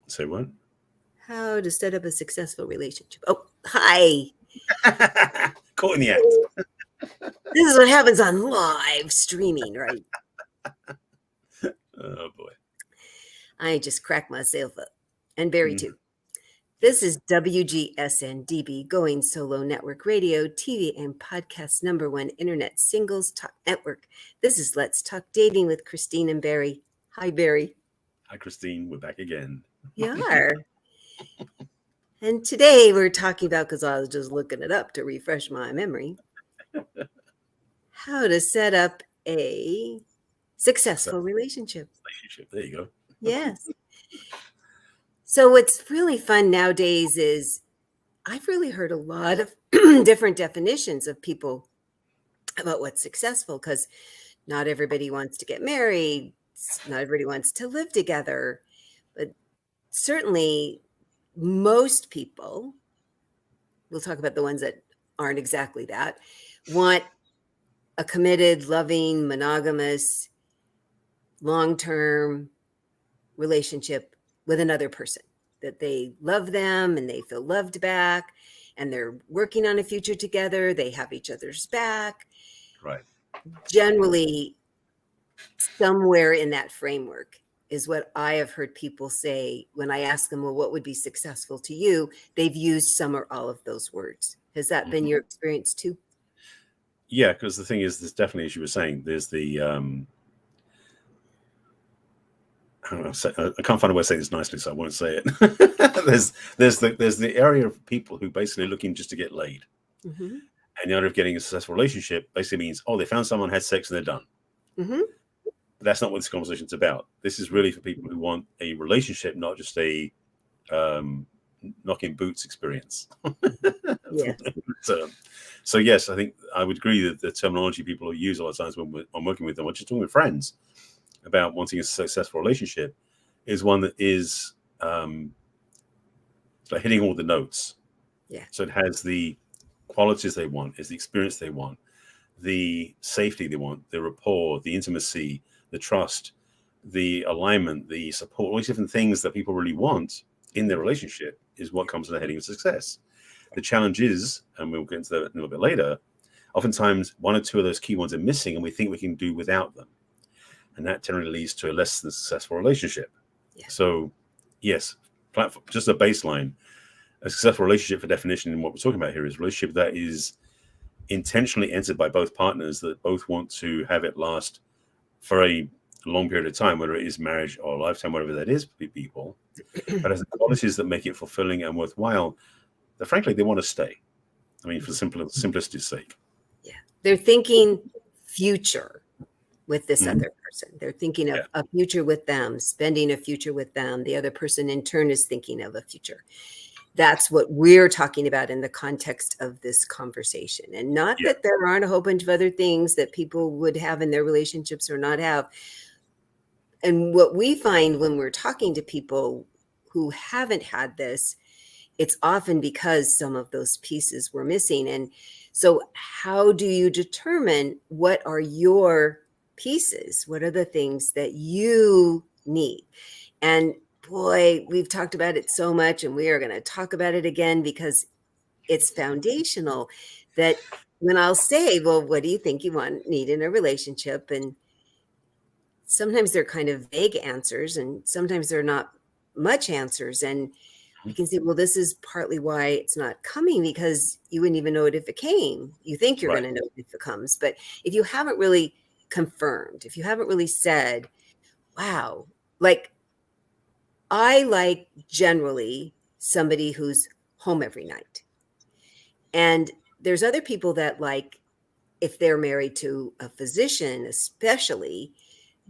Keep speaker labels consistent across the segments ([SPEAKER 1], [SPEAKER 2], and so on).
[SPEAKER 1] Say what?
[SPEAKER 2] How to set up a successful relationship. Oh, hi.
[SPEAKER 1] Caught in the act.
[SPEAKER 2] This is what happens on live streaming, right?
[SPEAKER 1] Oh boy.
[SPEAKER 2] I just cracked myself up. And Barry too. This is WGSN-DB, Going Solo Network Radio, TV, and podcast #1 Internet Singles Talk Network. This is Let's Talk Dating with Christine and Barry. Hi, Barry.
[SPEAKER 1] Hi, Christine. We're back again.
[SPEAKER 2] You are. And today we're talking about, because I was just looking it up to refresh my memory, how to set up a successful relationship.
[SPEAKER 1] There you go.
[SPEAKER 2] Yes. So what's really fun nowadays is I've really heard a lot of different definitions of people about what's successful, because not everybody wants to get married. Not everybody wants to live together. But certainly most people, we'll talk about the ones that aren't exactly that, want a committed, loving, monogamous, long-term relationship with another person, that they love them and they feel loved back and they're working on a future together. They have each other's back.
[SPEAKER 1] Right.
[SPEAKER 2] Generally, somewhere in that framework is what I have heard people say when I ask them, well, what would be successful to you? They've used some or all of those words. Has that been your experience too?
[SPEAKER 1] Yeah, because the thing is, there's definitely, as you were saying, there's the I can't find a way to say this nicely, so I won't say it. there's the area of people who basically are looking just to get laid, and the idea of getting a successful relationship basically means, oh, they found someone, had sex, and they're done. But that's not what this conversation's about. This is really for people who want a relationship, not just a knocking boots experience.
[SPEAKER 2] Yeah.
[SPEAKER 1] So yes, I think I would agree that the terminology people use a lot of times when I'm working with them, or just talking with friends about wanting a successful relationship, is one that is like hitting all the notes.
[SPEAKER 2] Yeah.
[SPEAKER 1] So it has the qualities they want, is the experience they want, the safety they want, the rapport, the intimacy, the trust, the alignment, the support, all these different things that people really want in their relationship is what comes to the heading of success. The challenge is, and we'll get into that a little bit later, oftentimes one or two of those key ones are missing and we think we can do without them. And that generally leads to a less than successful relationship. Yeah. So yes, just a baseline, a successful relationship, for definition, and what we're talking about here is a relationship that is intentionally entered by both partners, that both want to have it last for a long period of time, whether it is marriage or a lifetime, whatever that is for people, but has the qualities that make it fulfilling and worthwhile, that frankly they want to stay. I mean, for simplicity's sake.
[SPEAKER 2] Yeah. They're thinking future with this other person. They're thinking of a future with them, spending a future with them. The other person in turn is thinking of a future. That's what we're talking about in the context of this conversation. And not that there aren't a whole bunch of other things that people would have in their relationships or not have. And what we find when we're talking to people who haven't had this, it's often because some of those pieces were missing. And so how do you determine what are your pieces? What are the things that you need? And boy, we've talked about it so much, and we are going to talk about it again because it's foundational. That when I'll say, well, what do you think you need in a relationship? And sometimes they're kind of vague answers, and sometimes they're not much answers. And you can say, well, this is partly why it's not coming, because you wouldn't even know it if it came. You think you're going to know it if it comes. But if you haven't really confirmed, if you haven't really said, wow, like I like generally somebody who's home every night. And there's other people that like, if they're married to a physician, especially,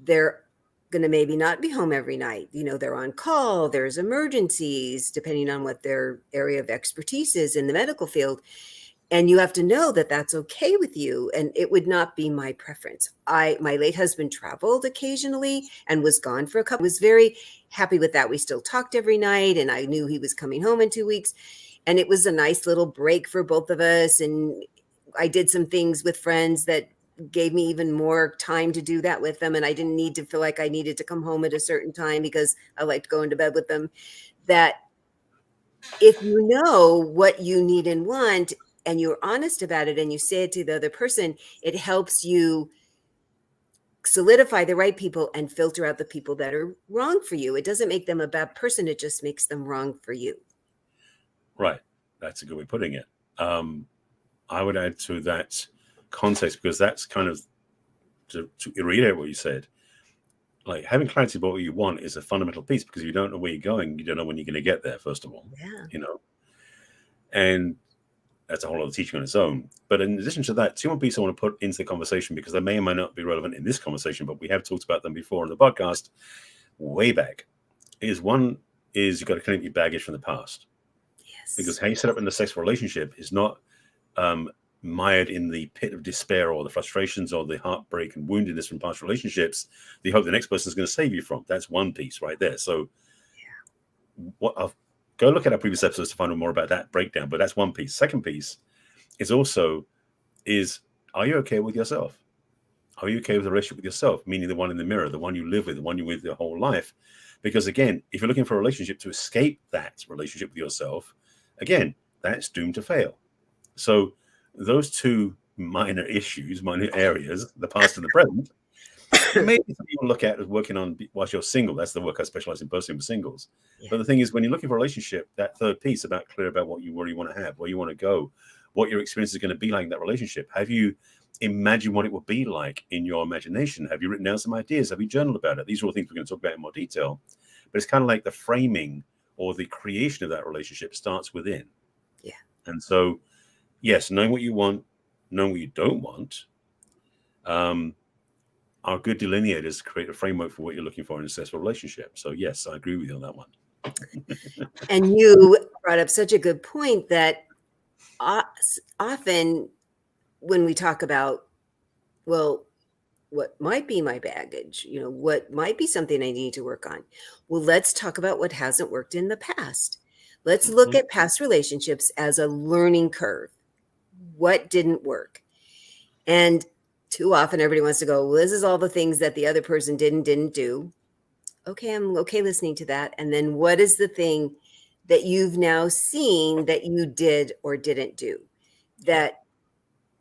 [SPEAKER 2] they're going to maybe not be home every night. You know, they're on call, there's emergencies, depending on what their area of expertise is in the medical field. And you have to know that that's okay with you. And it would not be my preference. My late husband traveled occasionally and was gone for a couple. I was very happy with that. We still talked every night, and I knew he was coming home in 2 weeks. And it was a nice little break for both of us. And I did some things with friends that gave me even more time to do that with them. And I didn't need to feel like I needed to come home at a certain time because I liked going to bed with them. That if you know what you need and want, and you're honest about it and you say it to the other person, it helps you solidify the right people and filter out the people that are wrong for you. It doesn't make them a bad person. It just makes them wrong for you.
[SPEAKER 1] Right. That's a good way of putting it. I would add to that context, because that's kind of to reiterate what you said. Like, having clarity about what you want is a fundamental piece, because if you don't know where you're going, you don't know when you're going to get there, first of all.
[SPEAKER 2] Yeah.
[SPEAKER 1] And that's a whole other teaching on its own. But in addition to that, two more pieces I want to put into the conversation, because they may or may not be relevant in this conversation, but we have talked about them before on the podcast way back. One is you've got to clean up your baggage from the past.
[SPEAKER 2] Yes.
[SPEAKER 1] Because how you set up in the sexual relationship is not mired in the pit of despair or the frustrations or the heartbreak and woundedness from past relationships that you hope the next person is going to save you from. That's one piece right there. So go look at our previous episodes to find out more about that breakdown, but that's one piece. Second piece is are you okay with yourself? Are you okay with the relationship with yourself? Meaning the one in the mirror, the one you live with, the one you're with your whole life. Because again, if you're looking for a relationship to escape that relationship with yourself, again, that's doomed to fail. So those two minor issues, minor areas, the past and the present, maybe some people look at as working on whilst you're single. That's the work I specialize in personally with singles. Yeah. But the thing is, when you're looking for a relationship, that third piece clear about where you want to have, where you want to go, what your experience is going to be like in that relationship. Have you imagined what it would be like in your imagination? Have you written down some ideas? Have you journaled about it? These are all things we're going to talk about in more detail. But it's kind of like the framing or the creation of that relationship starts within.
[SPEAKER 2] Yeah.
[SPEAKER 1] And so, yes, knowing what you want, knowing what you don't want, are good delineators to create a framework for what you're looking for in a successful relationship. So yes, I agree with you on that one.
[SPEAKER 2] And you brought up such a good point that often when we talk about, well, what might be my baggage, what might be something I need to work on. Well, let's talk about what hasn't worked in the past. Let's look at past relationships as a learning curve. What didn't work? And too often everybody wants to go, well, this is all the things that the other person didn't do. Okay, I'm okay listening to that. And then what is the thing that you've now seen that you did or didn't do that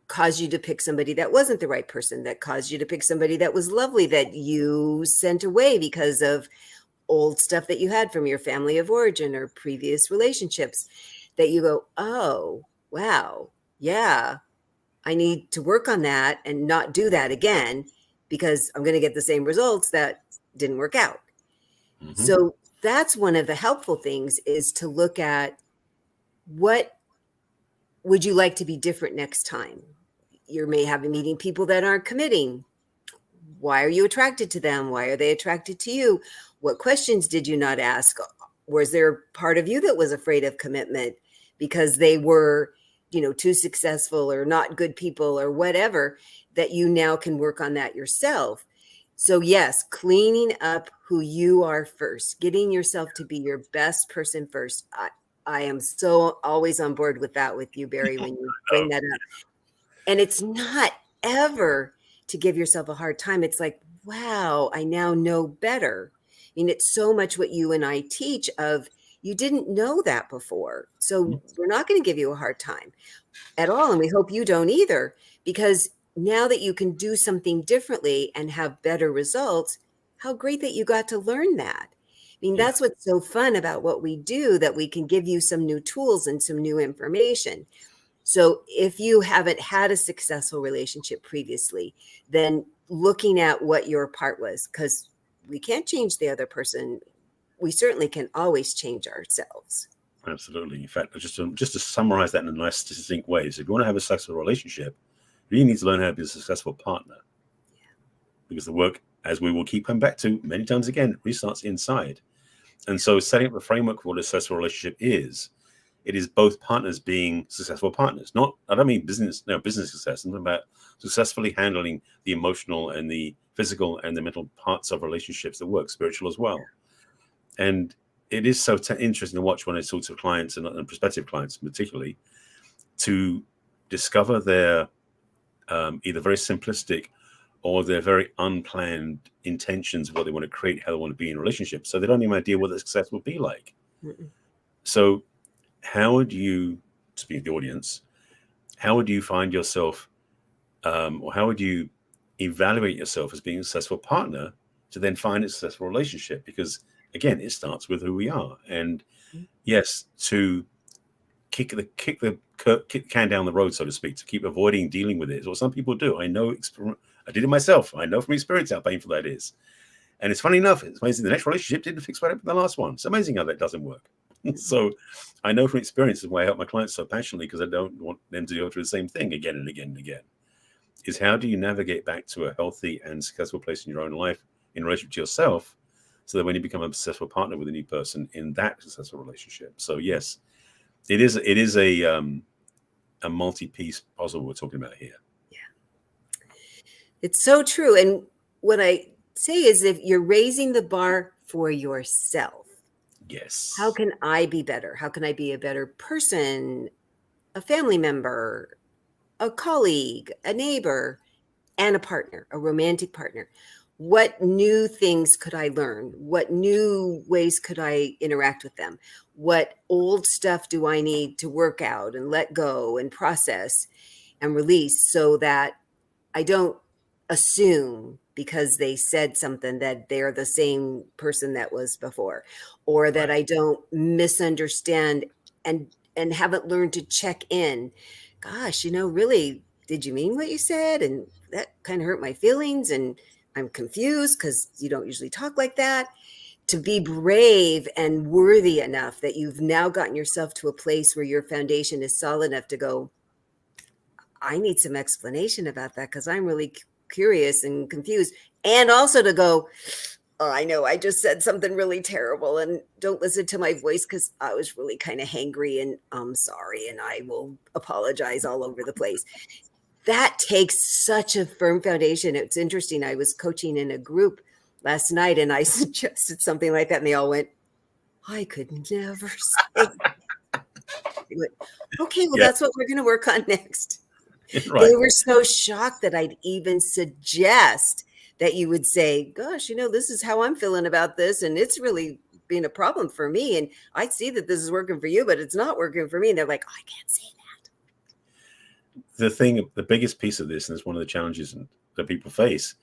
[SPEAKER 2] caused you to pick somebody that wasn't the right person, that caused you to pick somebody that was lovely, that you sent away because of old stuff that you had from your family of origin or previous relationships, that you go, oh, wow, yeah, I need to work on that and not do that again, because I'm going to get the same results that didn't work out. Mm-hmm. So that's one of the helpful things, is to look at what would you like to be different next time. You may have a meeting people that aren't committing. Why are you attracted to them? Why are they attracted to you? What questions did you not ask? Was there part of you that was afraid of commitment because they were, too successful or not good people or whatever, that you now can work on that yourself? So yes, cleaning up who you are first, getting yourself to be your best person first. I am so always on board with that with you, Barry, when you bring that up. And it's not ever to give yourself a hard time. It's like, wow, I now know better. I mean, it's so much what you and I teach of, you didn't know that before. So we're not going to give you a hard time at all. And we hope you don't either, because now that you can do something differently and have better results, how great that you got to learn that. I mean, that's what's so fun about what we do, that we can give you some new tools and some new information. So if you haven't had a successful relationship previously, then looking at what your part was, because we can't change the other person. We certainly can always change ourselves.
[SPEAKER 1] Absolutely. In fact, just to summarize that in a nice, distinct way, so if you want to have a successful relationship, you really need to learn how to be a successful partner. Yeah. Because the work, as we will keep coming back to many times again, restarts inside. And so setting up a framework for what a successful relationship is, it is both partners being successful partners. I don't mean business success. I'm talking about successfully handling the emotional and the physical and the mental parts of relationships that work, spiritual as well. And it is so interesting to watch when I talk to clients and prospective clients particularly, to discover their either very simplistic or they're very unplanned intentions of what they want to create, how they want to be in a relationship. So they don't even idea what the success will be like.
[SPEAKER 2] Mm-mm.
[SPEAKER 1] So how would you, speaking of the audience, how would you find yourself, or how would you evaluate yourself as being a successful partner to then find a successful relationship? Because again, it starts with who we are. And yes, to kick the can down the road, so to speak, to keep avoiding dealing with it is what some people do. I know, I did it myself. I know from experience how painful that is. And it's funny enough, it's amazing the next relationship didn't fix what happened in the last one. It's amazing how that doesn't work. So I know from experience, is why I help my clients so passionately, because I don't want them to go through the same thing again and again and again, is how do you navigate back to a healthy and successful place in your own life in relation to yourself, so that when you become a successful partner with a new person in that successful relationship. So yes, it is a multi-piece puzzle we're talking about here.
[SPEAKER 2] Yeah, it's so true. And what I say is, if you're raising the bar for yourself,
[SPEAKER 1] Yes.
[SPEAKER 2] how can I be better? How can I be a better person, a family member, a colleague, a neighbor, and a partner, a romantic partner? What new things could I learn? What new ways could I interact with them? What old stuff do I need to work out and let go and process and release, so that I don't assume because they said something that they're the same person that was before, or that
[SPEAKER 1] Right.
[SPEAKER 2] I don't misunderstand and haven't learned to check in. Gosh, really, did you mean what you said? And that kind of hurt my feelings, and I'm confused because you don't usually talk like that. To be brave and worthy enough that you've now gotten yourself to a place where your foundation is solid enough to go, I need some explanation about that because I'm really curious and confused. And also to go, oh, I know I just said something really terrible, and don't listen to my voice because I was really kind of hangry, and I'm sorry, and I will apologize all over the place. That takes such a firm foundation. It's interesting. I was coaching in a group last night, and I suggested something like that, and they all went, I could never say that. Okay, well,
[SPEAKER 1] Yeah.
[SPEAKER 2] that's what we're going to work on next.
[SPEAKER 1] Right.
[SPEAKER 2] They were so shocked that I'd even suggest that you would say, gosh, this is how I'm feeling about this, and it's really been a problem for me. And I see that this is working for you, but it's not working for me. And they're like, oh, I can't say that.
[SPEAKER 1] The biggest piece of this, and it's one of the challenges that people face,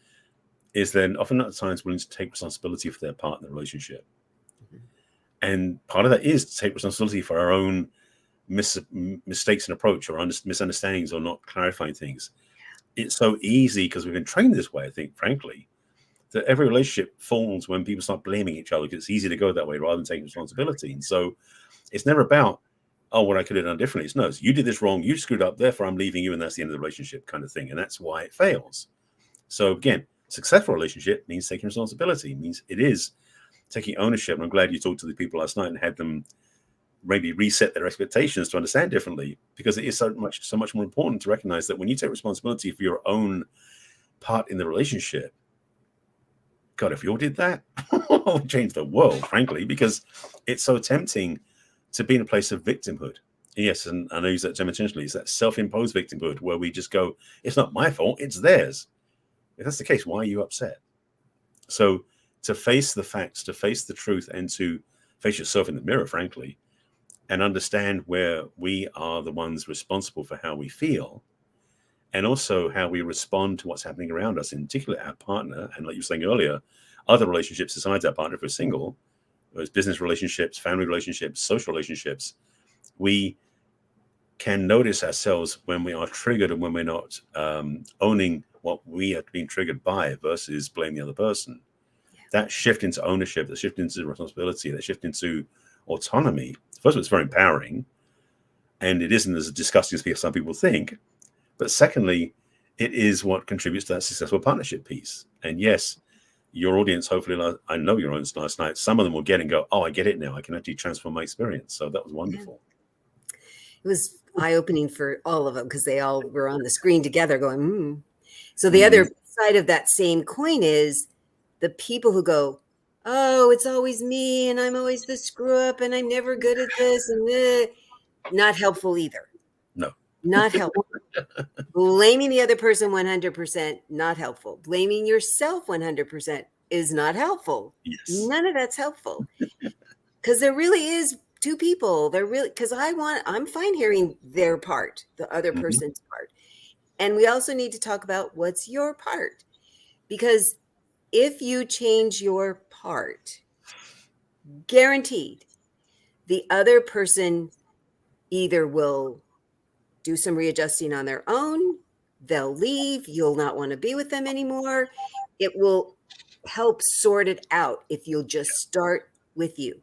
[SPEAKER 1] is then often at times willing to take responsibility for their partner relationship. And part of that is to take responsibility for our own mistakes in approach, or misunderstandings, or not clarifying things. It's so easy because we've been trained this way, I think, frankly, that every relationship falls when people start blaming each other, because it's easy to go that way rather than taking responsibility. And so it's never about, oh, what I could have done differently. It's no, you did this wrong, you screwed up, therefore I'm leaving you, and that's the end of the relationship, kind of thing. And that's why it fails. So again, successful relationship means taking responsibility. It means it is taking ownership. And I'm glad you talked to the people last night and had them maybe reset their expectations to understand differently, because it is so much more important to recognize that when you take responsibility for your own part in the relationship, God, if you all did that, it would change the world, frankly, because it's so tempting to be in a place of victimhood. Yes, and I use that term intentionally. It's that self-imposed victimhood where we just go, it's not my fault, it's theirs. If that's the case, why are you upset? So to face the facts, to face the truth, and to face yourself in the mirror, frankly, and understand where we are the ones responsible for how we feel, and also how we respond to what's happening around us, in particular our partner, and like you were saying earlier, other relationships besides our partner if we're single, those business relationships, family relationships, social relationships. We can notice ourselves when we are triggered and when we're not owning what we have been triggered by versus blame the other person.
[SPEAKER 2] Yeah.
[SPEAKER 1] That shift into ownership, that shift into responsibility, that shift into autonomy, first of all, it's very empowering, and it isn't as disgusting as some people think. But secondly, it is what contributes to that successful partnership piece. And yes, your audience, hopefully, I know your audience last night, some of them will get and go, oh, I get it now. I can actually transform my experience. So that was wonderful.
[SPEAKER 2] Yeah. It was eye-opening for all of them because they all were on the screen together going, So the other side of that same coin is the people who go, oh, it's always me, and I'm always the screw up, and I'm never good at this, and not helpful either.
[SPEAKER 1] No.
[SPEAKER 2] Not helpful. Blaming the other person 100%, not helpful. Blaming yourself 100% is not helpful.
[SPEAKER 1] Yes.
[SPEAKER 2] None of that's helpful. Because there really is two people. They're really, because I'm fine hearing their part, the other person's part. And we also need to talk about what's your part. Because if you change your part, guaranteed, the other person either will do some readjusting on their own, they'll leave, you'll not want to be with them anymore. It will help sort it out if you'll just start with you.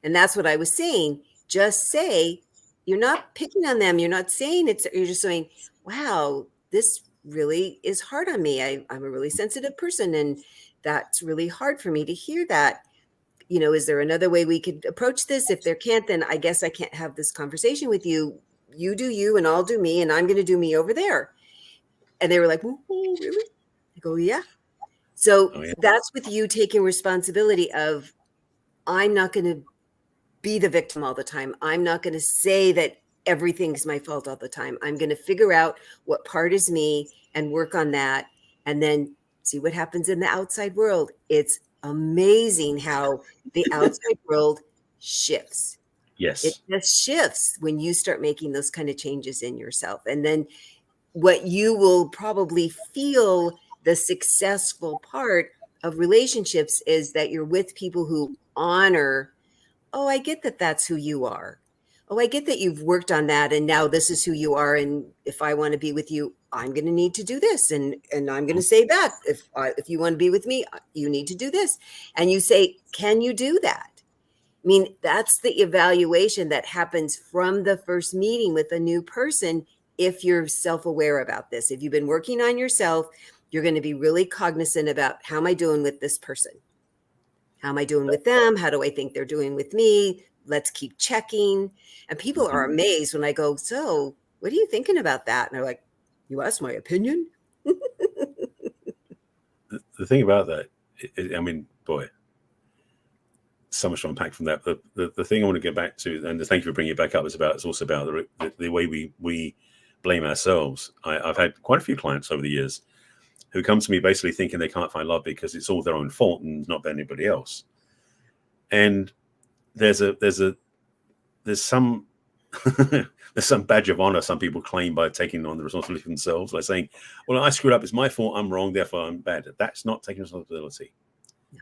[SPEAKER 2] And that's what I was saying. Just say, you're not picking on them. You're not saying it's, you're just saying, wow, this really is hard on me. I'm a really sensitive person, and that's really hard for me to hear that. Is there another way we could approach this? If there can't, then I guess I can't have this conversation with you. You do you and I'll do me, and I'm going to do me over there. And they were like, oh, really? I go, yeah. So that's with you taking responsibility of, I'm not going to be the victim all the time. I'm not going to say that everything's my fault all the time. I'm going to figure out what part is me and work on that, and then see what happens in the outside world. It's amazing how the outside world shifts.
[SPEAKER 1] Yes.
[SPEAKER 2] It just shifts when you start making those kind of changes in yourself. And then what you will probably feel, the successful part of relationships, is that you're with people who honor, oh, I get that that's who you are. Oh, I get that you've worked on that, and now this is who you are. And if I want to be with you, I'm going to need to do this, and I'm going to say that. If you want to be with me, you need to do this. And you say, can you do that? I mean, that's the evaluation that happens from the first meeting with a new person. If you're self-aware about this, if you've been working on yourself, you're going to be really cognizant about, how am I doing with this person? How am I doing with them? How do I think they're doing with me? Let's keep checking. And people are amazed when I go, so what are you thinking about that? And they're like, you asked my opinion?
[SPEAKER 1] The thing about that, I mean, boy, so much to unpack from that. The thing I want to get back to, and thank you for bringing it back up, it's also about the way we blame ourselves. I've had quite a few clients over the years who come to me basically thinking they can't find love because it's all their own fault and not anybody else. And there's some there's some badge of honor some people claim by taking on the responsibility for themselves, like saying, well, I screwed up, it's my fault, I'm wrong, therefore I'm bad. That's not taking responsibility.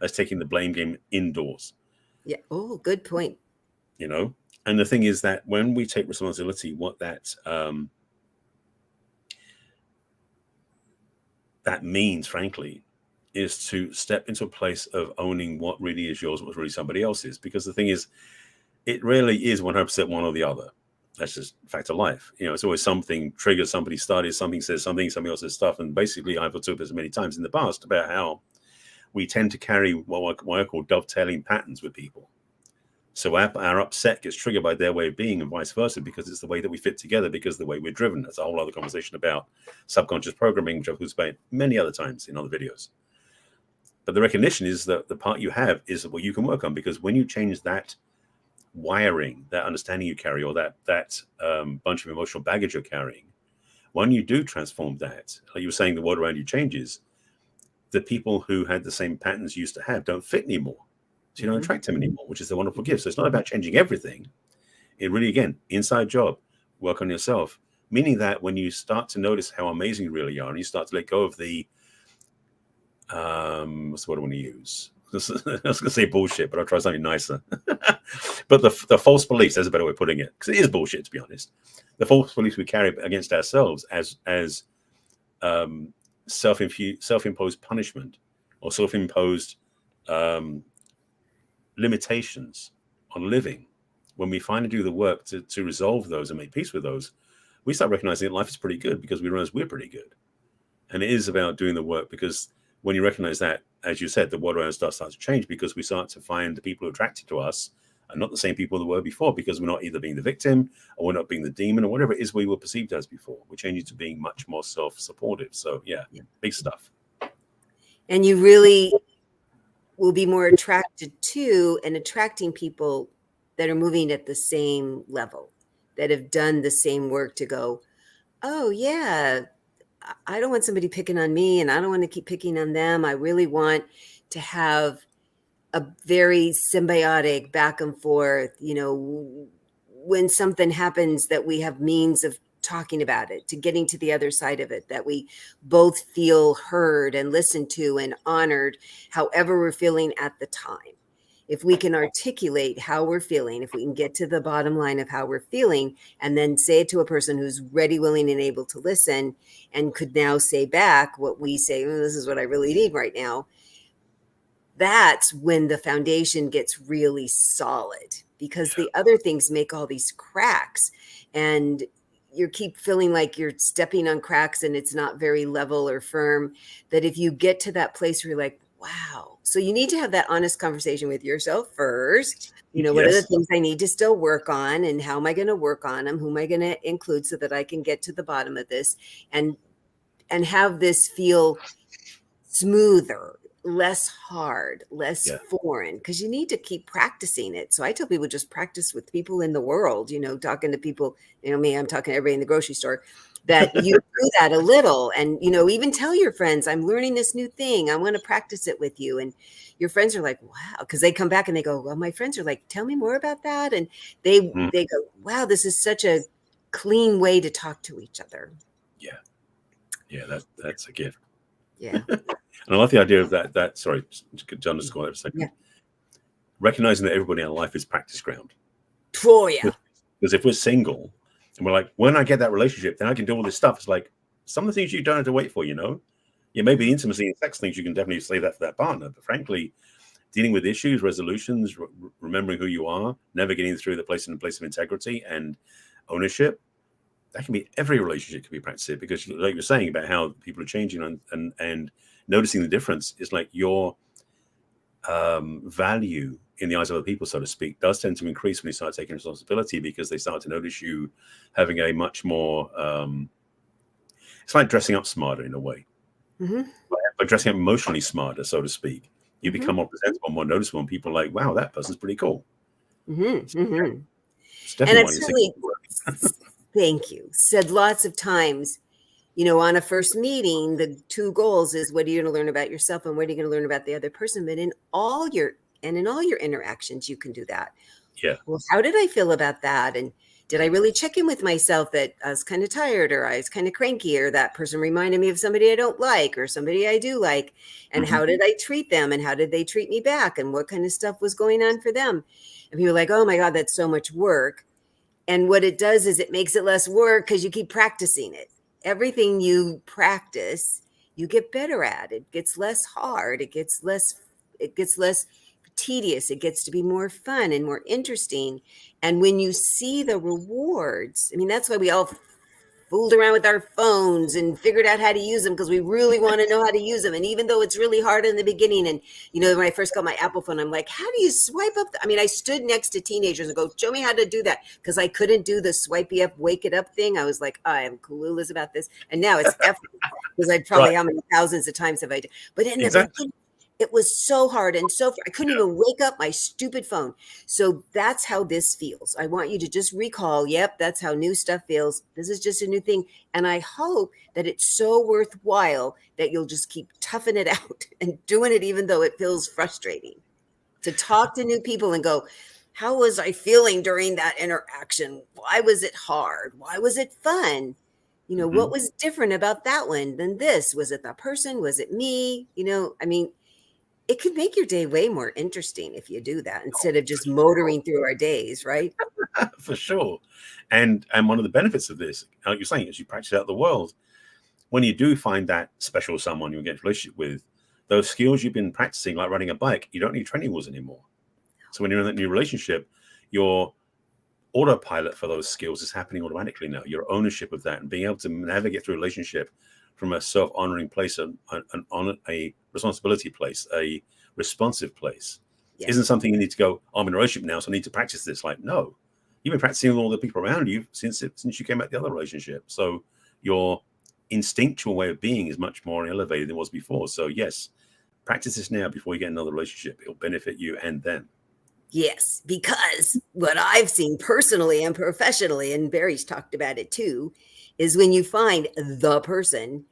[SPEAKER 1] That's taking the blame game indoors.
[SPEAKER 2] Yeah. Oh, good point.
[SPEAKER 1] And the thing is that when we take responsibility, what that means, frankly, is to step into a place of owning what really is yours, what really somebody else's. Because the thing is, it rarely is 100% one or the other. That's just a fact of life. It's always something triggers, somebody started, something says something, somebody else says stuff. And basically, I've talked this many times in the past about how we tend to carry what I call dovetailing patterns with people. So our upset gets triggered by their way of being, and vice versa, because it's the way that we fit together, because the way we're driven. That's a whole other conversation about subconscious programming, which I've talked about many other times in other videos. But the recognition is that the part you have is what you can work on, because when you change that wiring, that understanding you carry, or that bunch of emotional baggage you're carrying, when you do transform that, like you were saying, the world around you changes. The people who had the same patterns you used to have don't fit anymore. So you don't attract them anymore, which is the wonderful gift. So it's not about changing everything. It really, again, inside job, work on yourself. Meaning that when you start to notice how amazing you really are, and you start to let go of the, what's the word I want to use? I was going to say bullshit, but I'll try something nicer. But the false beliefs, there's a better way of putting it, because it is bullshit, to be honest. The false beliefs we carry against ourselves as self-imposed punishment, or self-imposed limitations on living. When we finally do the work to resolve those and make peace with those, we start recognizing that life is pretty good, because we realize we're pretty good. And it is about doing the work, because when you recognize that, as you said, the world around us starts to change, because we start to find the people who are attracted to us are not the same people that were before, because we're not either being the victim, or we're not being the demon, or whatever it is we were perceived as before. We're changing to being much more self-supportive. So yeah, big stuff.
[SPEAKER 2] And you really will be more attracted to and attracting people that are moving at the same level, that have done the same work to go, oh yeah, I don't want somebody picking on me, and I don't want to keep picking on them. I really want to have a very symbiotic back and forth, when something happens, that we have means of talking about it, to getting to the other side of it, that we both feel heard and listened to and honored, however we're feeling at the time. If we can articulate how we're feeling, if we can get to the bottom line of how we're feeling, and then say it to a person who's ready, willing, and able to listen, and could now say back what we say, oh, this is what I really need right now, that's when the foundation gets really solid, because the other things make all these cracks, and you keep feeling like you're stepping on cracks and it's not very level or firm. That if you get to that place where you're like, wow. So you need to have that honest conversation with yourself first. What are the
[SPEAKER 1] Yes.
[SPEAKER 2] things I need to still work on, and how am I going to work on them? Who am I going to include so that I can get to the bottom of this, and have this feel smoother, less hard, less
[SPEAKER 1] Yeah.
[SPEAKER 2] foreign, because you need to keep practicing it. So I tell people, just practice with people in the world, talking to people, me, I'm talking to everybody in the grocery store, that you do that a little. And, even tell your friends, I'm learning this new thing. I want to practice it with you. And your friends are like, wow, because they come back and they go, well, my friends are like, tell me more about that. And they
[SPEAKER 1] Mm.
[SPEAKER 2] go, wow, this is such a clean way to talk to each other.
[SPEAKER 1] Yeah. Yeah. That's a gift.
[SPEAKER 2] Yeah.
[SPEAKER 1] And I love the idea of that. Sorry, John, just go there for a second.
[SPEAKER 2] Yeah.
[SPEAKER 1] Recognizing that everybody in our life is practice ground.
[SPEAKER 2] Oh, yeah.
[SPEAKER 1] Because if we're single and we're like, when I get that relationship, then I can do all this stuff. It's like some of the things you don't have to wait for, Yeah, maybe intimacy and sex things, you can definitely save that for that partner. But frankly, dealing with issues, resolutions, remembering who you are, navigating through the place in a place of integrity and ownership, that can be every relationship can be practiced, because like you're saying about how people are changing and noticing the difference is like your value in the eyes of other people, so to speak, does tend to increase when you start taking responsibility, because they start to notice you having a much more, it's like dressing up smarter in a way, but dressing up emotionally smarter, so to speak. You become more presentable, more noticeable, and people are like, wow, that person's pretty cool. It's
[SPEAKER 2] And
[SPEAKER 1] definitely
[SPEAKER 2] I've
[SPEAKER 1] why you
[SPEAKER 2] certainly, thank you, said lots of times, on a first meeting, the two goals is, what are you going to learn about yourself, and what are you going to learn about the other person? But in all your interactions, you can do that.
[SPEAKER 1] Yeah.
[SPEAKER 2] Well, how did I feel about that? And did I really check in with myself that I was kind of tired, or I was kind of cranky, or that person reminded me of somebody I don't like or somebody I do like? And how did I treat them, and how did they treat me back, and what kind of stuff was going on for them? And people are like, oh my God, that's so much work. And what it does is it makes it less work, because you keep practicing it. Everything you practice, you get better at. It gets less hard. It gets less tedious. It gets to be more fun and more interesting. And when you see the rewards, I mean, that's why we all fooled around with our phones and figured out how to use them, because we really want to know how to use them. And even though it's really hard in the beginning, and when I first got my Apple phone, I'm like, how do you swipe up? I mean, I stood next to teenagers and go, show me how to do that, because I couldn't do the swipey up, wake it up thing. I was like, I am clueless about this. And now it's effortless, because I'd probably, how many thousands of times have I done? But in the beginning, it was so hard, and I couldn't even wake up my stupid phone. So that's how this feels. I want you to just recall, yep, that's how new stuff feels. This is just a new thing. And I hope that it's so worthwhile that you'll just keep toughing it out and doing it, even though it feels frustrating. To talk to new people and go, how was I feeling during that interaction? Why was it hard? Why was it fun? What was different about that one than this? Was it the person? Was it me? I mean, it could make your day way more interesting if you do that, instead of just motoring through our days, right?
[SPEAKER 1] For sure. And one of the benefits of this, like you're saying, is you practice out the world. When you do find that special someone you'll get a relationship with, those skills you've been practicing, like riding a bike, you don't need training wheels anymore. So when you're in that new relationship, your autopilot for those skills is happening automatically now. Your ownership of that and being able to navigate through a relationship from a self-honoring place, a responsibility place, a responsive place, isn't something you need to go, I'm in a relationship now, so I need to practice this. Like, no, you've been practicing with all the people around you since you came out the other relationship. So your instinctual way of being is much more elevated than it was before. So yes, practice this now before you get another relationship. It'll benefit you and them.
[SPEAKER 2] Yes, because what I've seen personally and professionally, and Barry's talked about it too, is when you find the person,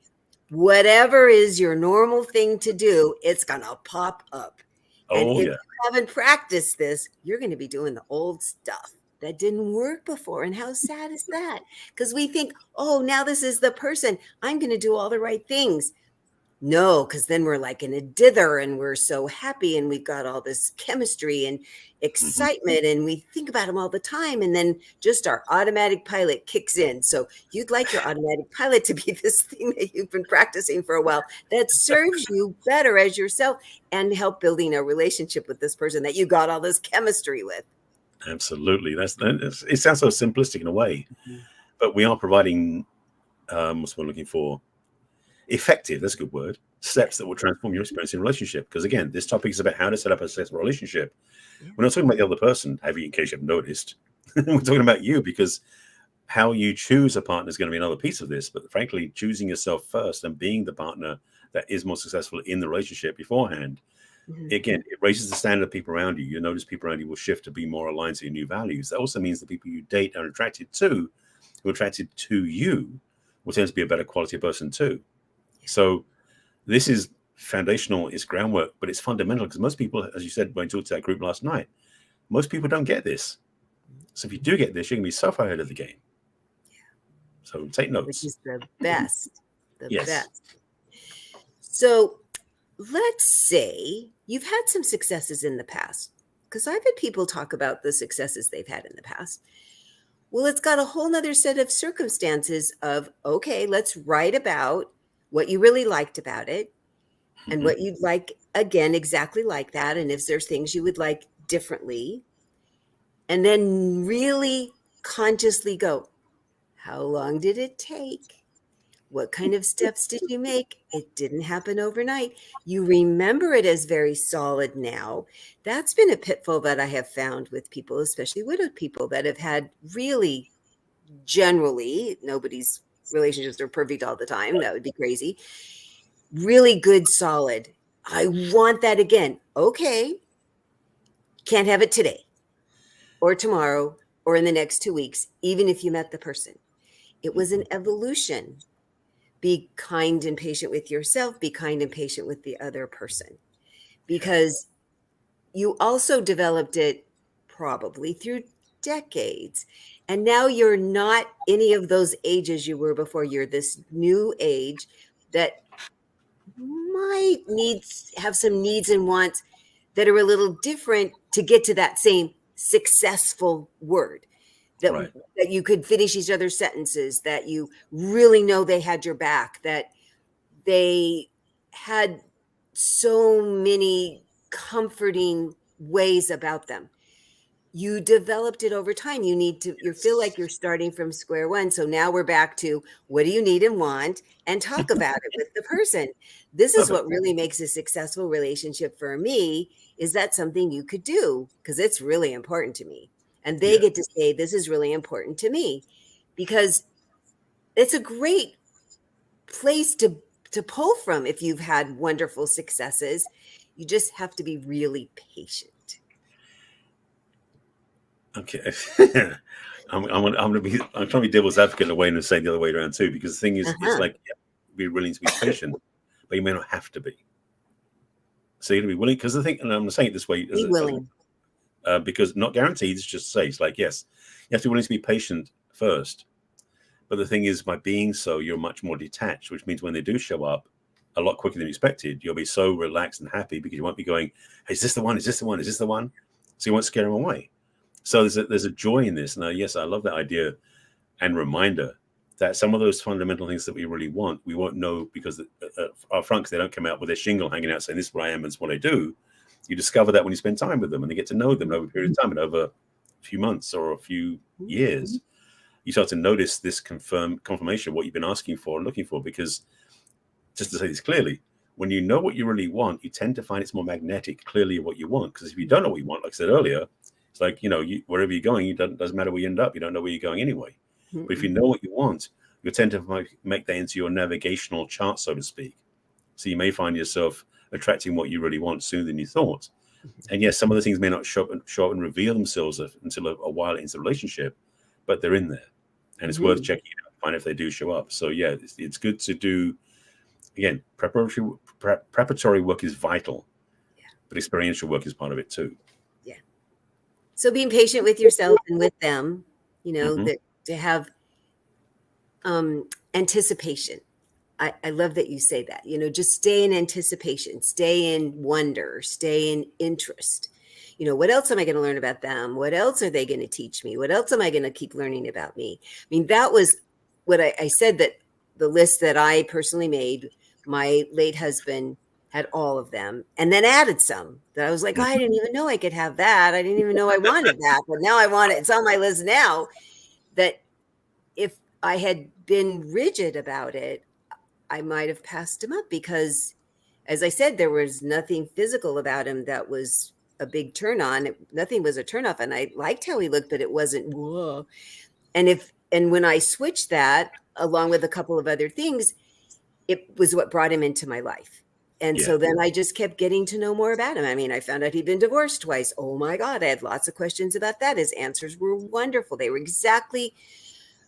[SPEAKER 2] whatever is your normal thing to do, it's going to pop up. And
[SPEAKER 1] Oh
[SPEAKER 2] if
[SPEAKER 1] yeah.
[SPEAKER 2] you haven't practiced this, you're going to be doing the old stuff that didn't work before. And how sad is that? Because we think, oh, now this is the person. I'm going to do all the right things. No, because then we're like in a dither and we're so happy and we've got all this chemistry and
[SPEAKER 1] Hmm.
[SPEAKER 2] excitement and we think about them all the time. And then just our automatic pilot kicks in. So you'd like your automatic pilot to be this thing that you've been practicing for a while that serves you better as yourself and help building a relationship with this person that you got all this chemistry with.
[SPEAKER 1] Absolutely. It sounds so simplistic in a way,
[SPEAKER 2] Mhm.
[SPEAKER 1] but we are providing what's what we're looking for. Effective, that's a good word. Steps
[SPEAKER 2] Yes.
[SPEAKER 1] that will transform your experience in a relationship. Because again, this topic is about how to set up a successful relationship.
[SPEAKER 2] Yeah.
[SPEAKER 1] We're not talking about the other person, in case you've noticed. We're talking about you, because how you choose a partner is going to be another piece of this. But frankly, choosing yourself first and being the partner that is more successful in the relationship beforehand,
[SPEAKER 2] Mhm.
[SPEAKER 1] again, it raises the standard of people around you. You'll notice people around you will shift to be more aligned to your new values. That also means the people you date and are attracted to, who are attracted to you, will tend to be a better quality person too. So this is foundational, it's groundwork, but it's fundamental because most people, as you said when you talked to that group last night, most people don't get this. So if you do get this, you're going to be so far ahead of the game. So take
[SPEAKER 2] Which
[SPEAKER 1] notes.
[SPEAKER 2] is the best, the
[SPEAKER 1] Yes.
[SPEAKER 2] best. So let's say you've had some successes in the past, because I've had people talk about the successes they've had in the past. Well, it's got a whole nother set of circumstances of, okay, let's write about what you really liked about it and
[SPEAKER 1] Hmm.
[SPEAKER 2] what you'd like again, exactly like that. And if there's things you would like differently, and then really consciously go, how long did it take? What kind of steps did you make? It didn't happen overnight. You remember it as very solid now. That's been a pitfall that I have found with people, especially widowed people that have had really, generally, nobody's relationships are perfect all the time. That would be crazy. Really good, solid. I want that again. Okay. Can't have it today or tomorrow or in the next 2 weeks, even if you met the person. It was an evolution. Be kind and patient with yourself, be kind and patient with the other person,
[SPEAKER 1] Yeah.
[SPEAKER 2] because you also developed it probably through decades. And now you're not any of those ages you were before. You're this new age that might have some needs and wants that are a little different to get to that same successful word, that
[SPEAKER 1] Right.
[SPEAKER 2] that you could finish each other's sentences, that you really know they had your back, that they had so many comforting ways about them. You developed it over time. You feel like you're starting from square one. So now we're back to what do you need and want and talk about it with the person. This is
[SPEAKER 1] Perfect.
[SPEAKER 2] what really makes a successful relationship for me. Is that something you could do? Because it's really important to me. And they
[SPEAKER 1] Yeah.
[SPEAKER 2] get to say, this is really important to me, because it's a great place to pull from if you've had wonderful successes. You just have to be really patient.
[SPEAKER 1] Okay. I'm trying to be devil's advocate in a way and say the other way around too, because the thing is, it's
[SPEAKER 2] Uh-huh.
[SPEAKER 1] like, yeah, be willing to be patient, but you may not have to be. So you're going to be willing, because the thing, and I'm saying it this way
[SPEAKER 2] Be willing.
[SPEAKER 1] because not guaranteed, it's just say, it's like, yes, you have to be willing to be patient first. But the thing is, by being so, you're much more detached, which means when they do show up a lot quicker than expected, you'll be so relaxed and happy because you won't be going, hey, is this the one? Is this the one? Is this the one? So you won't scare them away. So there's a joy in this. Now, yes, I love that idea and reminder that some of those fundamental things that we really want, we won't know because our fronts, they don't come out with their shingle hanging out saying, this is what I am, and this is what I do. You discover that when you spend time with them and they get to know them over a period of time and over a few months or a few years, you start to notice this confirmation of what you've been asking for and looking for. Because just to say this clearly, when you know what you really want, you tend to find it's more magnetic, clearly what you want. Because if you don't know what you want, like I said earlier, it's like, wherever you're going, it doesn't matter where you end up. You don't know where you're going anyway. But if you
[SPEAKER 2] Mm-mm.
[SPEAKER 1] know what you want, you tend to make that into your navigational chart, so to speak. So you may find yourself attracting what you really want sooner than you thought. And yes, some of the things may not show up and reveal themselves until a while into the relationship, but they're in there, and it's worth checking out, find if they do show up. So yeah, it's good to do. Again, preparatory work is vital, but experiential work is part of it too.
[SPEAKER 2] Yeah. So being patient with yourself and with them, that to have anticipation. I love that you say that, just stay in anticipation, stay in wonder, stay in interest. What else am I going to learn about them? What else are they going to teach me? What else am I going to keep learning about me? I mean, that was what I said, that the list that I personally made, my late husband had all of them and then added some that I was like, oh, I didn't even know I could have that. I didn't even know I wanted that, but now I want it. It's on my list now. That if I had been rigid about it, I might have passed him up because, as I said, there was nothing physical about him that was a big turn on. Nothing was a turn off. And I liked how he looked, but it wasn't, whoa. And when I switched that along with a couple of other things, it was what brought him into my life. And so then I just kept getting to know more about him. I mean, I found out he'd been divorced twice. Oh my God. I had lots of questions about that. His answers were wonderful. They were exactly,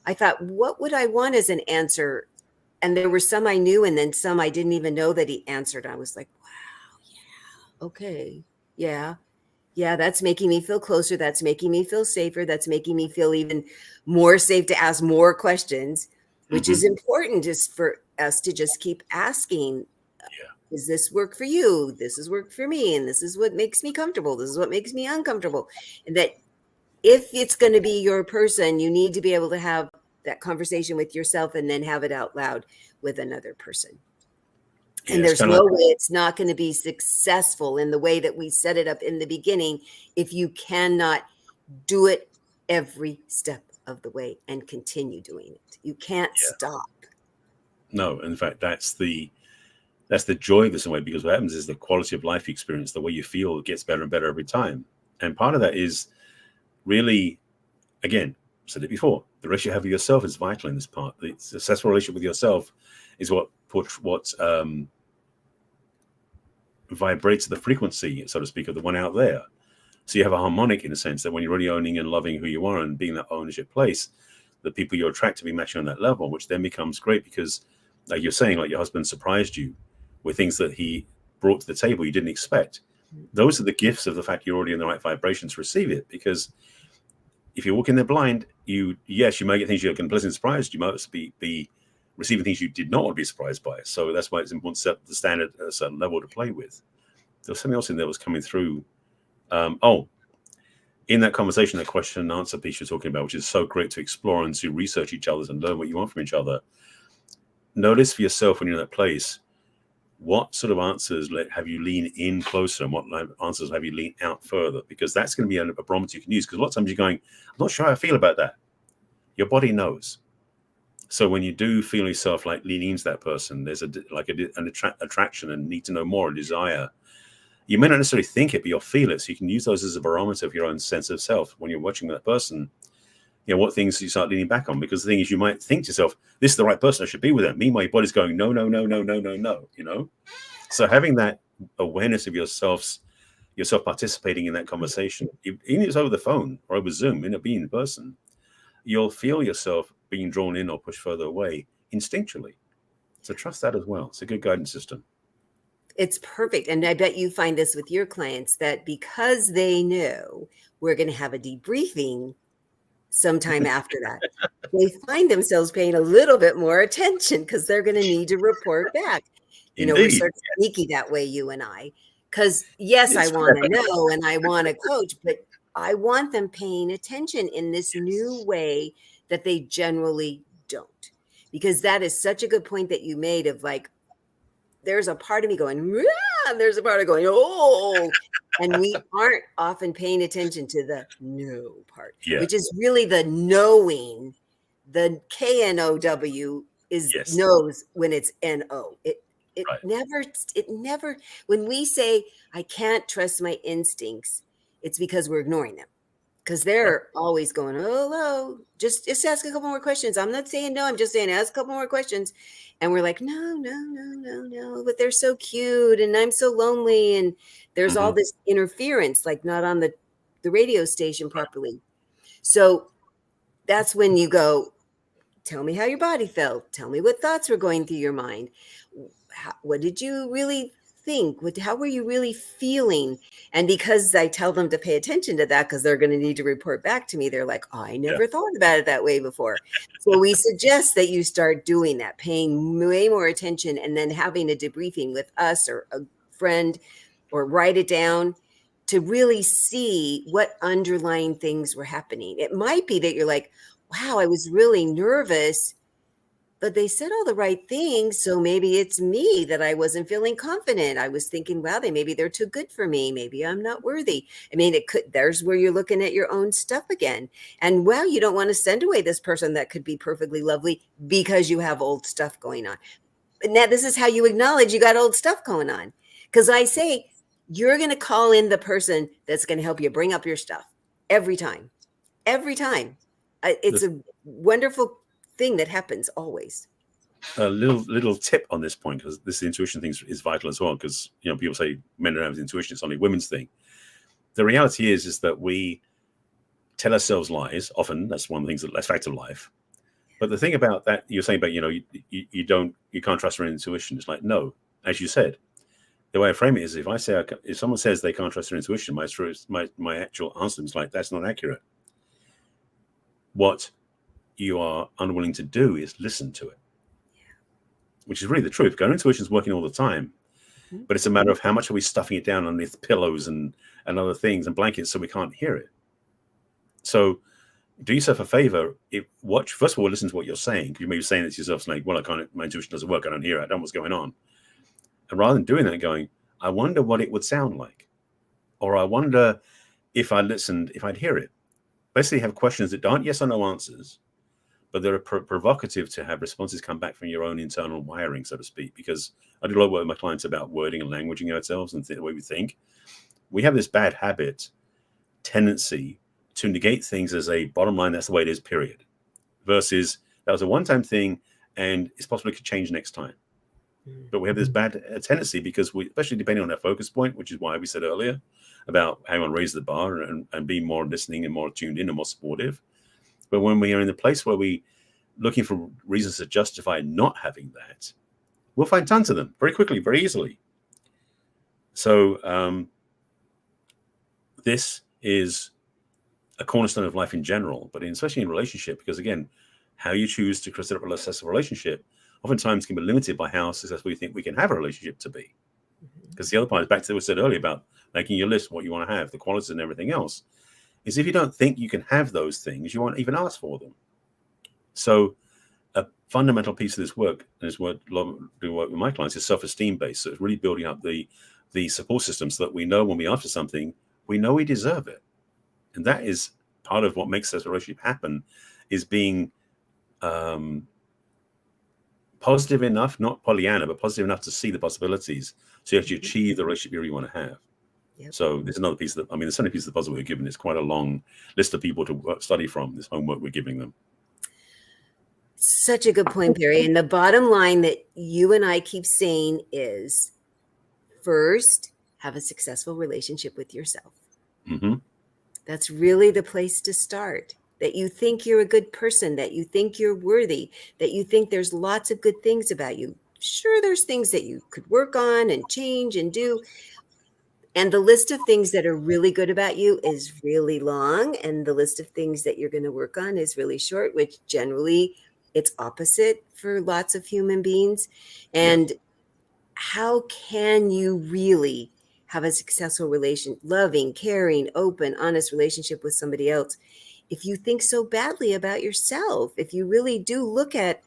[SPEAKER 2] I thought, what would I want as an answer? And there were some I knew, and then some I didn't even know that he answered. I was like, wow, yeah, okay, yeah, that's making me feel closer. That's making me feel safer. That's making me feel even more safe to ask more questions, which is important just for us to just keep asking. Does this work for you? This is work for me. And this is what makes me comfortable. This is what makes me uncomfortable. And that if it's going to be your person, you need to be able to have that conversation with yourself and then have it out loud with another person. And there's no way it's not going to be successful in the way that we set it up in the beginning if you cannot do it every step of the way and continue doing it. You can't stop.
[SPEAKER 1] No, in fact, that's the joy of this in a way, because what happens is the quality of life experience, the way you feel, gets better and better every time. And part of that is really, again, said it before, the relationship you have with yourself is vital in this part. The successful relationship with yourself is what vibrates the frequency, so to speak, of the one out there. So you have a harmonic in a sense that when you're really owning and loving who you are and being that ownership place, the people you attract to be matching on that level, which then becomes great because, like you're saying, like your husband surprised you with things that he brought to the table you didn't expect. Those are the gifts of the fact you're already in the right vibration to receive it. Because if you walk in there blind, you may get things you're pleasantly surprised. You might be receiving things you did not want to be surprised by. So that's why it's important to set the standard at a certain level to play with. There was something else in there that was coming through. In that conversation, that question and answer piece you're talking about, which is so great to explore and to research each other's and learn what you want from each other. Notice for yourself when you're in that place, what sort of answers have you lean in closer and what answers have you lean out further? Because that's going to be a barometer you can use. Because a lot of times you're going, I'm not sure how I feel about that. Your body knows. So when you do feel yourself like leaning into that person, there's an attraction and need to know more, a desire. You may not necessarily think it, but you'll feel it. So you can use those as a barometer of your own sense of self when you're watching that person. What things you start leaning back on? Because the thing is, you might think to yourself, this is the right person, I should be with them. Meanwhile, your body's going, no, no, no, no, no, no, no, So having that awareness of yourself participating in that conversation, even if it's over the phone or over Zoom, being in person, you'll feel yourself being drawn in or pushed further away instinctually. So trust that as well. It's a good guidance system.
[SPEAKER 2] It's perfect. And I bet you find this with your clients, that because they know we're going to have a debriefing sometime after that, they find themselves paying a little bit more attention because they're going to need to report back. We're sort of sneaky that way, you and I, because yes, I want to know and I want to coach, but I want them paying attention in this new way that they generally don't. Because that is such a good point that you made of like, there's a part of me going, and there's a part of going, oh, and we aren't often paying attention to the no part, which is really the knowing. The KNOW is knows when it's NO. It never, when we say I can't trust my instincts, it's because we're ignoring them. because they're always going, oh, hello, just ask a couple more questions. I'm not saying no, I'm just saying ask a couple more questions. And we're like, no, but they're so cute and I'm so lonely. And there's all this interference, like not on the radio station properly. So that's when you go, tell me how your body felt. Tell me what thoughts were going through your mind. What did you really think? How were you really feeling? And because I tell them to pay attention to that, because they're going to need to report back to me, they're like, oh, I never thought about it that way before. So we suggest that you start doing that, paying way more attention, and then having a debriefing with us or a friend, or write it down to really see what underlying things were happening. It might be that you're like, wow, I was really nervous, but they said all the right things. So maybe it's me that I wasn't feeling confident. I was thinking, wow, maybe they're too good for me. Maybe I'm not worthy. I mean, there's where you're looking at your own stuff again. And wow, you don't want to send away this person that could be perfectly lovely because you have old stuff going on. And now this is how you acknowledge you got old stuff going on. Because I say, you're going to call in the person that's going to help you bring up your stuff every time. Every time. It's a wonderful thing that happens always.
[SPEAKER 1] A little tip on this point, because this intuition thing is vital as well, because people say men don't have intuition, it's only women's thing. The reality is that we tell ourselves lies often. That's one of the things that's fact of life. But the thing about that, you're saying about you can't trust your intuition. It's like, no, as you said, the way I frame it is, if someone says they can't trust their intuition, my actual answer is like, that's not accurate. What you are unwilling to do is listen to it, which is really the truth. Our intuition is working all the time, but it's a matter of how much are we stuffing it down underneath pillows and other things and blankets so we can't hear it. So do yourself a favor. First of all, listen to what you're saying, because you may be saying it to yourself, like, well, my intuition doesn't work. I don't hear it. I don't know what's going on. And rather than doing that, going, I wonder what it would sound like, or I wonder if I listened, if I'd hear it. Basically have questions that aren't yes or no answers, but they're provocative to have responses come back from your own internal wiring, so to speak. Because I do a lot of work with my clients about wording and languaging ourselves and the way we think. We have this bad tendency to negate things as a bottom line, that's the way it is, period. Versus that was a one-time thing and it's possible it could change next time. But we have this bad tendency because especially depending on our focus point, which is why we said earlier about how to raise the bar and be more listening and more tuned in and more supportive. But when we are in the place where we looking for reasons to justify not having that, we'll find tons of them very quickly, very easily. So this is a cornerstone of life in general, but especially in relationship, because again, how you choose to set up a successful relationship oftentimes can be limited by how successful you think we can have a relationship to be. Because the other part is back to what I said earlier about making your list, what you want to have, the qualities and everything else, is if you don't think you can have those things, you won't even ask for them. So a fundamental piece of this work, and this work with my clients, is self-esteem based. So it's really building up the support system so that we know when we ask for something, we know we deserve it. And that is part of what makes this relationship happen, is being positive enough, not Pollyanna, but positive enough to see the possibilities so you actually achieve the relationship you really want to have. Yep. So there's another piece there's so many pieces of the puzzle we're given. It's quite a long list of people to study from, this homework we're giving them.
[SPEAKER 2] Such a good point, Barry. And the bottom line that you and I keep saying is, first, have a successful relationship with yourself.
[SPEAKER 1] Mm-hmm.
[SPEAKER 2] That's really the place to start. That you think you're a good person, that you think you're worthy, that you think there's lots of good things about you. Sure, there's things that you could work on and change and do. And the list of things that are really good about you is really long. And the list of things that you're going to work on is really short, which generally it's opposite for lots of human beings. And how can you really have a successful loving, caring, open, honest relationship with somebody else if you think so badly about yourself? If you really do look at,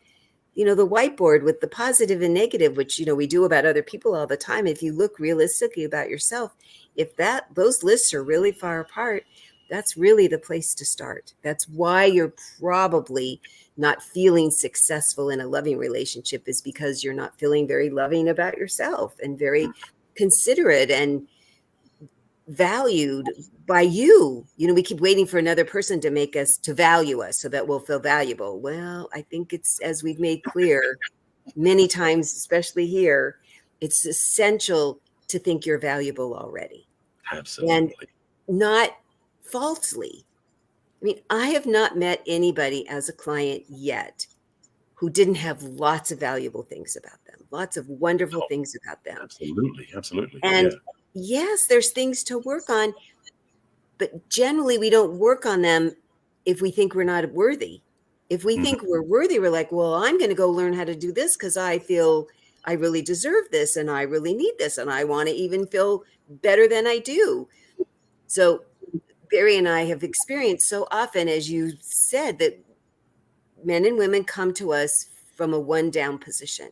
[SPEAKER 2] the whiteboard with the positive and negative, which, we do about other people all the time. If you look realistically about yourself, if those lists are really far apart, that's really the place to start. That's why you're probably not feeling successful in a loving relationship, is because you're not feeling very loving about yourself and very considerate and valued by you, we keep waiting for another person to value us so that we'll feel valuable. Well, I think it's, as we've made clear many times, especially here, it's essential to think you're valuable already.
[SPEAKER 1] Absolutely.
[SPEAKER 2] And not falsely. I mean, I have not met anybody as a client yet who didn't have lots of valuable things about them, lots of wonderful things about them.
[SPEAKER 1] Absolutely.
[SPEAKER 2] And yes, there's things to work on, but generally we don't work on them if we think we're not worthy. If we think we're worthy, we're like, well, I'm going to go learn how to do this because I feel I really deserve this and I really need this and I want to even feel better than I do. So Barry and I have experienced so often, as you said, that men and women come to us from a one down position.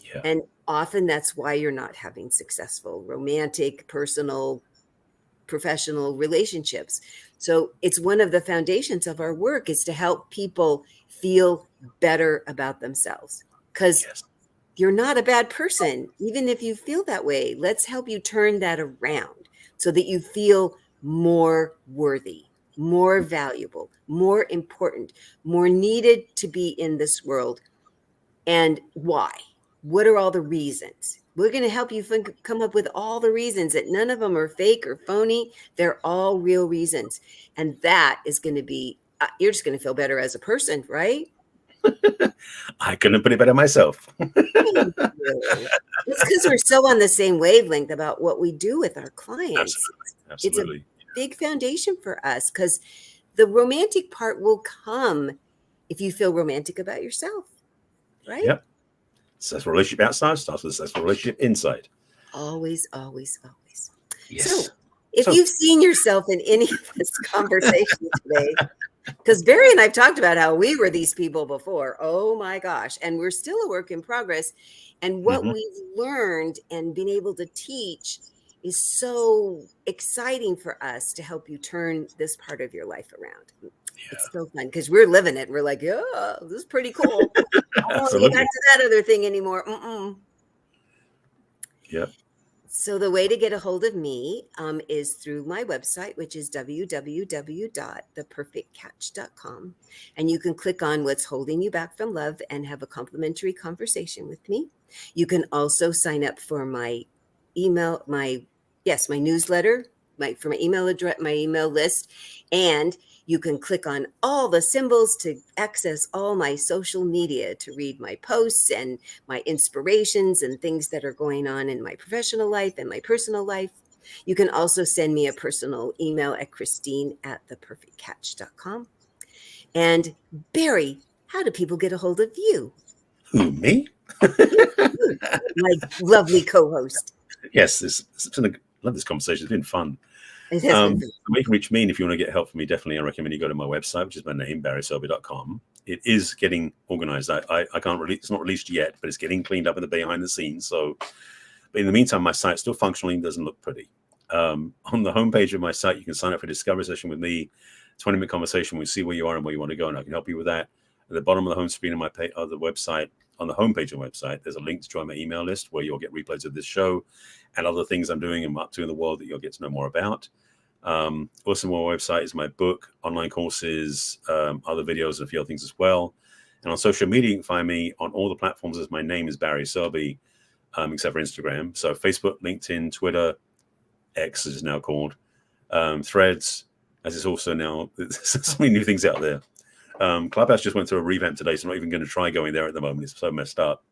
[SPEAKER 1] Yeah.
[SPEAKER 2] And often that's why you're not having successful romantic, personal, professional relationships. So it's one of the foundations of our work is to help people feel better about themselves, because you're not a bad person. Even if you feel that way, let's help you turn that around so that you feel more worthy, more valuable, more important, more needed to be in this world. And why? What are all the reasons? We're going to help you come up with all the reasons that none of them are fake or phony. They're all real reasons. And that is going to be, you're just going to feel better as a person, right?
[SPEAKER 1] I couldn't put it better myself.
[SPEAKER 2] It's because we're so on the same wavelength about what we do with our clients.
[SPEAKER 1] Absolutely.
[SPEAKER 2] It's a big foundation for us, because the romantic part will come if you feel romantic about yourself, right?
[SPEAKER 1] Yep. Successful relationship outside starts with a successful relationship inside.
[SPEAKER 2] Always.
[SPEAKER 1] Yes.
[SPEAKER 2] So if you've seen yourself in any of this conversation today, because Barry and I've talked about how we were these people before. Oh my gosh. And we're still a work in progress. And what we've learned and been able to teach is so exciting for us to help you turn this part of your life around. It's so fun because we're living it. We're like, yeah, this is pretty cool. I don't want to get back to that other thing anymore.
[SPEAKER 1] Yep.
[SPEAKER 2] So the way to get a hold of me is through my website, which is www.theperfectcatch.com. And you can click on what's holding you back from love and have a complimentary conversation with me. You can also sign up for my email, my newsletter, for my email address, my email list. And you can click on all the symbols to access all my social media, to read my posts and my inspirations and things that are going on in my professional life and my personal life. You can also send me a personal email at Christine@theperfectcatch.com. And Barry, how do people get a hold of you?
[SPEAKER 1] Who, me?
[SPEAKER 2] My lovely co-host.
[SPEAKER 1] Yes, I love this conversation. It's been fun.
[SPEAKER 2] It has been fun.
[SPEAKER 1] You can reach me, and if you want to get help from me, definitely I recommend you go to my website, which is my name, barryselby.com. It is getting organized. I can't release, it's not released yet, but it's getting cleaned up in the behind the scenes. So, but in the meantime, my site's still functioning, doesn't look pretty. On the homepage of my site, you can sign up for a discovery session with me, 20-minute conversation. We see where you are and where you want to go, and I can help you with that. At the bottom of the home screen of the website, on the homepage of the website, there's a link to join my email list where you'll get replays of this show and other things I'm doing and up to in the world that you'll get to know more about. Also on my website is my book, online courses, other videos, and a few other things as well. And on social media, you can find me on all the platforms as my name is Barry Selby, except for Instagram. So Facebook, LinkedIn, Twitter, X as it's now called, Threads, as it's also now, there's so many new things out there. Clubhouse just went through a revamp today, so I'm not even going to try going there at the moment. It's so messed up.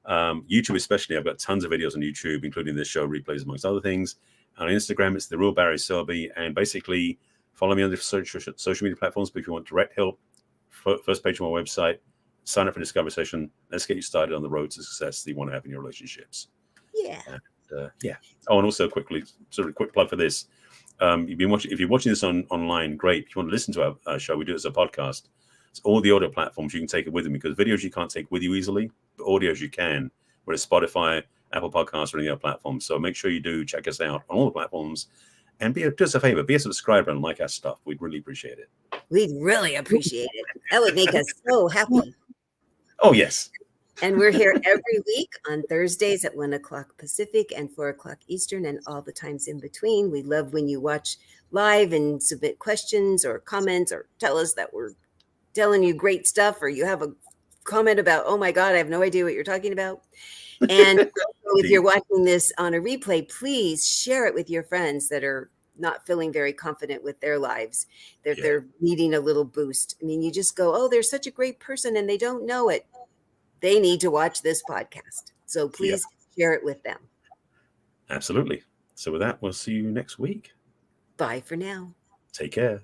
[SPEAKER 1] YouTube especially, I've got tons of videos on YouTube, including this show replays, amongst other things. And on Instagram, it's the real Barry Selby. And basically, follow me on the social media platforms. But if you want direct help, first page of my website, sign up for a discovery session. Let's get you started on the road to success that you want to have in your relationships.
[SPEAKER 2] Yeah.
[SPEAKER 1] Yeah. Oh, and also quick plug for this. If you're watching this online, great. If you want to listen to our show, we do it as a podcast. It's all the audio platforms. You can take it with you, because videos you can't take with you easily, but audios you can, whether it's Spotify, Apple Podcasts, or any other platforms. So make sure you do check us out on all the platforms, and do us a favor, be a subscriber and like our stuff. We'd really appreciate it.
[SPEAKER 2] We'd really appreciate it. That would make us so happy.
[SPEAKER 1] Oh, yes.
[SPEAKER 2] And we're here every week on Thursdays at 1 o'clock Pacific and 4 o'clock Eastern and all the times in between. We love when you watch live and submit questions or comments or tell us that we're telling you great stuff, or you have a comment about, oh my God, I have no idea what you're talking about. And if you're watching this on a replay, please share it with your friends that are not feeling very confident with their lives. They're needing a little boost. I mean, you just go, oh, they're such a great person and they don't know it. They need to watch this podcast. So please share it with them.
[SPEAKER 1] Absolutely. So with that, we'll see you next week.
[SPEAKER 2] Bye for now.
[SPEAKER 1] Take care.